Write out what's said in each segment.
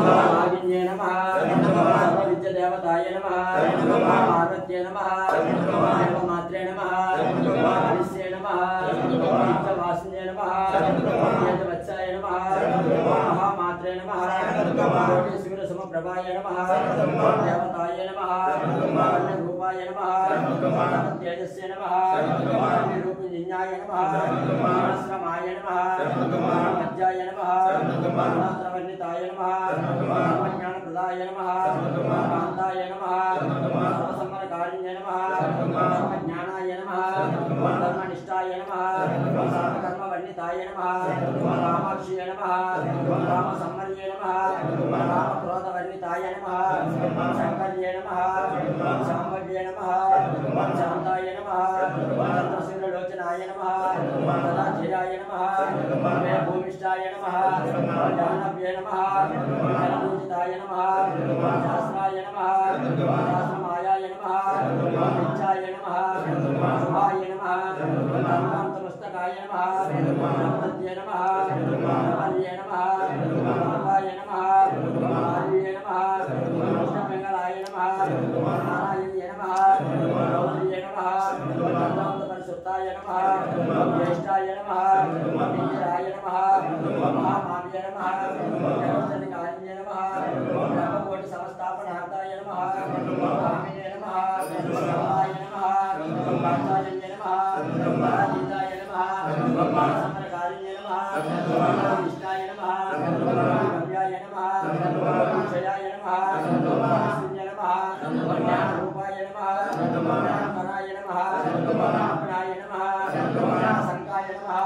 नागिन्ये नमः सर्वविद्यादेवताय नमः पार्वत्यै नमः देवमात्रे नमः हरिस्ये नमः नित्यवासिन्ये नमः वेदवत्साय नमः महामात्रे नमः कोटिसूर्यसमप्रभाय नमः देवताय नमः रूपाय नमः तेजस्ये नमः रूपनिन्याय नमः श्रमाय नमः मज्जाय नमः मंत्रवर्णिताय नमः ज्ञानप्रदाय नमः कान्ताय नमः सर्वसम्मरकारिण्ये नमः ज्ञानाय नमः धर्मनिष्ठाय नमः सर्वकर्मवर्णिताय नमः रामाक्षिये नमः रामसम्मर्ये नमः रामक्रोधवर्णिताय नमः शङ्कर्ये नमः शाम्भव्ये नमः शान्ताय नमः चन्द्रसूर्यलोचनाय नमः तदाधिराय नमः भूमिष्ठाय नमः जाह्नव्ये नमः जलपूजिताय नमः शास्त्राय नमः शास्त्रमायाय नमः इच्छाय नमः शुभाय नमः धर्मान्तमस्तकाय नमः नमस्ते नमः नमस्ते नमः नमस्ते नमः आर्ये नमः कृष्णमंगलाय नमः नारायण्ये नमः गौर्ये नमः परिशुद्धाय नमः ज्येष्ठाय नमः वीराय नमः महामाव्ये नमः जगत्सनिकार्ये नमः ब्रह्मकोटि समस्तापनार्थाय नमः स्वामिने नमः शिवाय नमः पार्थायन्ये नमः पराजिताय नमः समरकारिण्ये नमः विष्णाय नमः भव्याय नमः क्षयाय नमः शून्य नमः ज्ञानरूपाय नमः ज्ञानपराय नमः अपनाय नमः शङ्काय नमः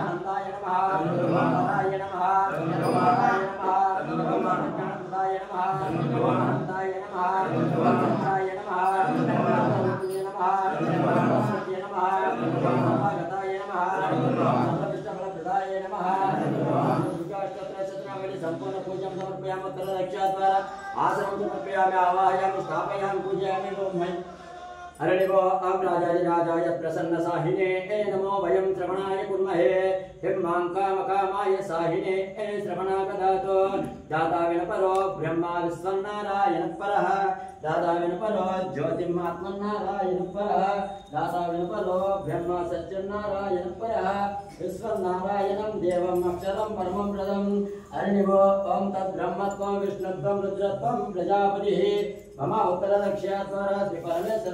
नन्दाय नमः पराय नमः पराय नमः ज्ञानप्रदाय नमः अनन्ताय नमः अनन्ताय नमः अनन्ताय नमः सरस्वती नमः गताय नमः सर्वविष्टफलप्रदाय नमः संपूर्ण पूजन समर्पयामि उत्तरदक्षिणद्वारा आसनं समर्पयामि आवाहयामि स्थापयामि पूजयामि हरिणिवो अं राजाधिराजाय प्रसन्नसाहिने नमो वयं श्रवणाय कुर्महे हिं मां कामकामाय साहिने श्रवणा कदातो दाता विनपरो ब्रह्मा विश्वन्नारायणपरः दाता विनपरो ज्योतिर्मात्मन्नारायणपरः दाता विनपरो ब्रह्मा सत्यन्नारायणपरः विश्वन्नारायणं देवम् अक्षरं परमं प्रदं हरिणिवो ॐ तद्ब्रह्मत्वं विष्णुत्वं रुद्रत्वं प्रजापतिः मम उत्तरदक्षिणद्वारा श्री परमेश्वर